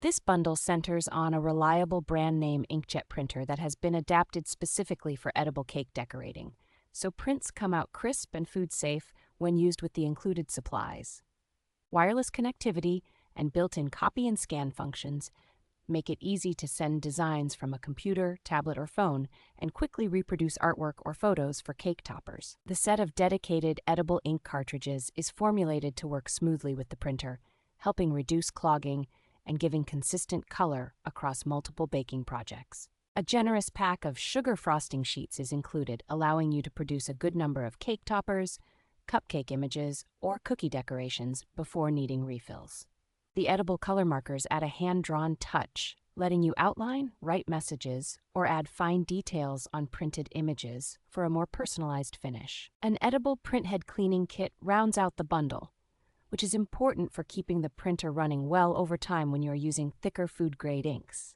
This bundle centers on a reliable brand name inkjet printer that has been adapted specifically for edible cake decorating, so prints come out crisp and food safe when used with the included supplies. Wireless connectivity and built-in copy and scan functions make it easy to send designs from a computer, tablet, or phone and quickly reproduce artwork or photos for cake toppers. The set of dedicated edible ink cartridges is formulated to work smoothly with the printer, helping reduce clogging and giving consistent color across multiple baking projects. A generous pack of sugar frosting sheets is included, allowing you to produce a good number of cake toppers, cupcake images, or cookie decorations before needing refills. The edible color markers add a hand-drawn touch, letting you outline, write messages, or add fine details on printed images for a more personalized finish. An edible printhead cleaning kit rounds out the bundle, which is important for keeping the printer running well over time when you are using thicker food-grade inks.